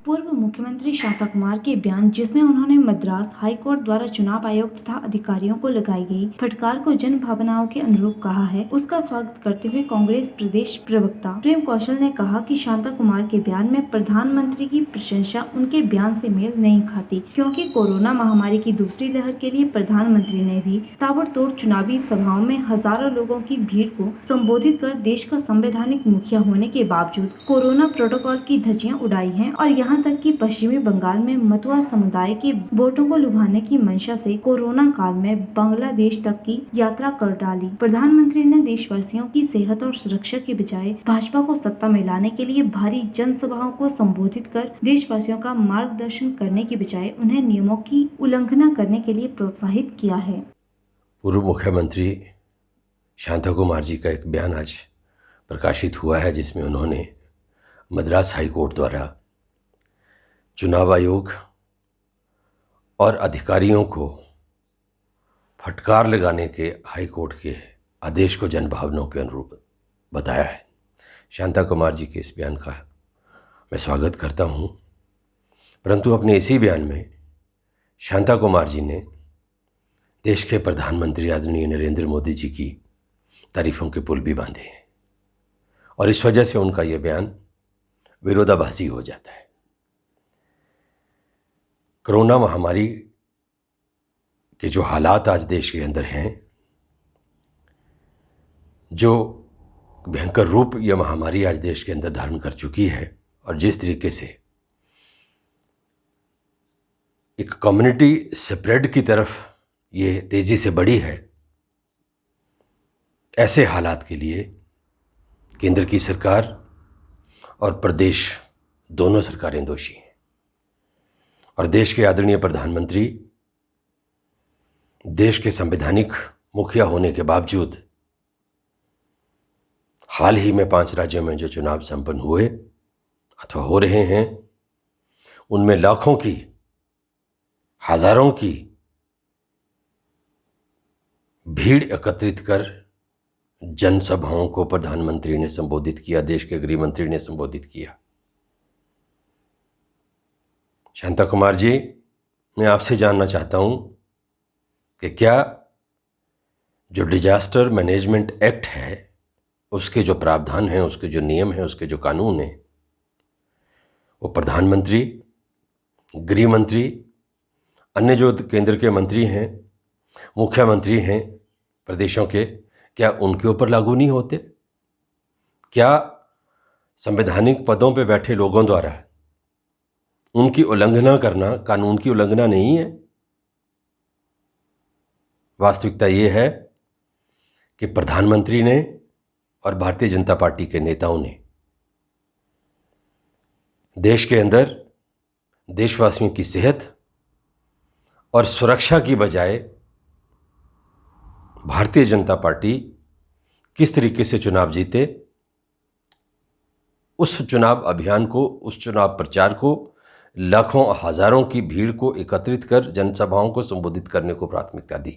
पूर्व मुख्यमंत्री शांता कुमार के बयान जिसमें उन्होंने मद्रास हाई कोर्ट द्वारा चुनाव आयोग तथा अधिकारियों को लगाई गई फटकार को जन भावनाओं के अनुरूप कहा है, उसका स्वागत करते हुए कांग्रेस प्रदेश प्रवक्ता प्रेम कौशल ने कहा कि शांता कुमार के बयान में प्रधानमंत्री की प्रशंसा उनके बयान से मेल नहीं खाती, क्योंकि कोरोना महामारी की दूसरी लहर के लिए प्रधानमंत्री ने भी ताबड़तोड़ चुनावी सभाओं में हजारों लोगों की भीड़ को संबोधित कर देश का संवैधानिक मुखिया होने के बावजूद कोरोना प्रोटोकॉल की धज्जियां उड़ाई हैं और यहाँ तक कि पश्चिमी बंगाल में मतुआ समुदाय के वोटों को लुभाने की मंशा से कोरोना काल में बांग्लादेश तक की यात्रा कर डाली। प्रधानमंत्री ने देशवासियों की सेहत और सुरक्षा के बजाय भाजपा को सत्ता में लाने के लिए भारी जनसभाओं को संबोधित कर देशवासियों का मार्गदर्शन करने के बजाय उन्हें नियमों की उल्लंघना करने के लिए प्रोत्साहित किया है। पूर्व मुख्यमंत्री शांता कुमार जी का एक बयान आज प्रकाशित हुआ है, जिसमें उन्होंने मद्रास हाई कोर्ट द्वारा चुनाव आयोग और अधिकारियों को फटकार लगाने के हाई कोर्ट के आदेश को जनभावनाओं के अनुरूप बताया है। शांता कुमार जी के इस बयान का मैं स्वागत करता हूँ, परंतु अपने इसी बयान में शांता कुमार जी ने देश के प्रधानमंत्री आदरणीय नरेंद्र मोदी जी की तारीफों के पुल भी बांधे हैं और इस वजह से उनका यह बयान विरोधाभासी हो जाता है। कोरोना महामारी के जो हालात आज देश के अंदर हैं, जो भयंकर रूप यह महामारी आज देश के अंदर धारण कर चुकी है और जिस तरीके से एक कम्युनिटी स्प्रेड की तरफ ये तेज़ी से बढ़ी है, ऐसे हालात के लिए केंद्र की सरकार और प्रदेश दोनों सरकारें दोषी हैं और देश के आदरणीय प्रधानमंत्री देश के संवैधानिक मुखिया होने के बावजूद हाल ही में 5 राज्यों में जो चुनाव संपन्न हुए अथवा हो रहे हैं, उनमें लाखों की हजारों की भीड़ एकत्रित कर जनसभाओं को प्रधानमंत्री ने संबोधित किया, देश के गृह मंत्री ने संबोधित किया। शांता कुमार जी, मैं आपसे जानना चाहता हूं कि क्या जो डिजास्टर मैनेजमेंट एक्ट है, उसके जो प्रावधान हैं, उसके जो नियम हैं, उसके जो कानून हैं, वो प्रधानमंत्री, गृह मंत्री, अन्य जो केंद्र के मंत्री हैं, मुख्यमंत्री हैं प्रदेशों के, क्या उनके ऊपर लागू नहीं होते? क्या संवैधानिक पदों पर बैठे लोगों द्वारा उनकी उल्लंघना करना कानून की उल्लंघना नहीं है? वास्तविकता ये है कि प्रधानमंत्री ने और भारतीय जनता पार्टी के नेताओं ने देश के अंदर देशवासियों की सेहत और सुरक्षा की बजाय भारतीय जनता पार्टी किस तरीके से चुनाव जीते, उस चुनाव अभियान को, उस चुनाव प्रचार को, लाखों हजारों की भीड़ को एकत्रित कर जनसभाओं को संबोधित करने को प्राथमिकता दी।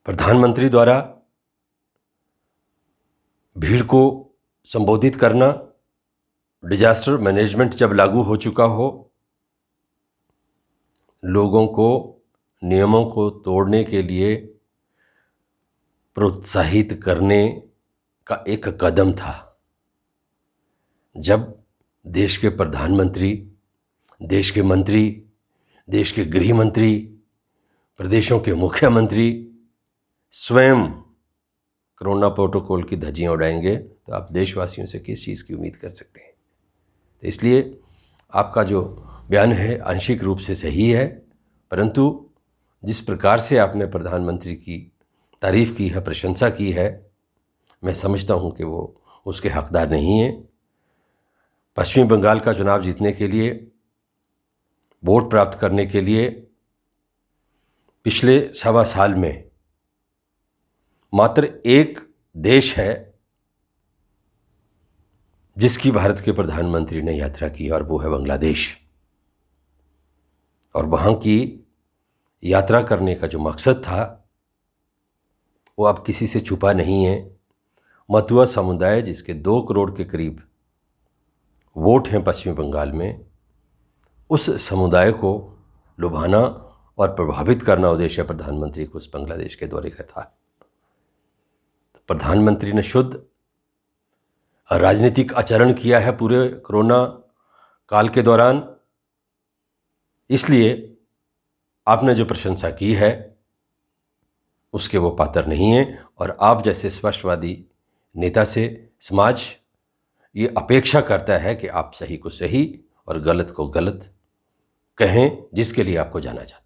प्रधानमंत्री द्वारा भीड़ को संबोधित करना, डिजास्टर मैनेजमेंट जब लागू हो चुका हो, लोगों को नियमों को तोड़ने के लिए प्रोत्साहित करने का एक कदम था। जब देश के प्रधानमंत्री, देश के मंत्री, देश के गृह मंत्री, प्रदेशों के मुख्यमंत्री स्वयं कोरोना प्रोटोकॉल की धज्जियां उड़ाएंगे, तो आप देशवासियों से किस चीज़ की उम्मीद कर सकते हैं? तो इसलिए आपका जो बयान है आंशिक रूप से सही है, परंतु जिस प्रकार से आपने प्रधानमंत्री की तारीफ़ की है, प्रशंसा की है, मैं समझता हूं कि वो उसके हकदार नहीं हैं। पश्चिमी बंगाल का चुनाव जीतने के लिए, वोट प्राप्त करने के लिए पिछले 1.25 साल में मात्र एक देश है जिसकी भारत के प्रधानमंत्री ने यात्रा की, और वो है बांग्लादेश। और वहाँ की यात्रा करने का जो मकसद था वो अब किसी से छुपा नहीं है। मतुआ समुदाय, जिसके 2 करोड़ के करीब वोट हैं पश्चिम बंगाल में, उस समुदाय को लुभाना और प्रभावित करना उद्देश्य प्रधानमंत्री को उस बांग्लादेश के दौरे का था। प्रधानमंत्री ने शुद्ध राजनीतिक आचरण किया है पूरे कोरोना काल के दौरान, इसलिए आपने जो प्रशंसा की है उसके वो पात्र नहीं है। और आप जैसे स्पष्टवादी नेता से समाज ये अपेक्षा करता है कि आप सही को सही और गलत को गलत कहें, जिसके लिए आपको जाना जाता है।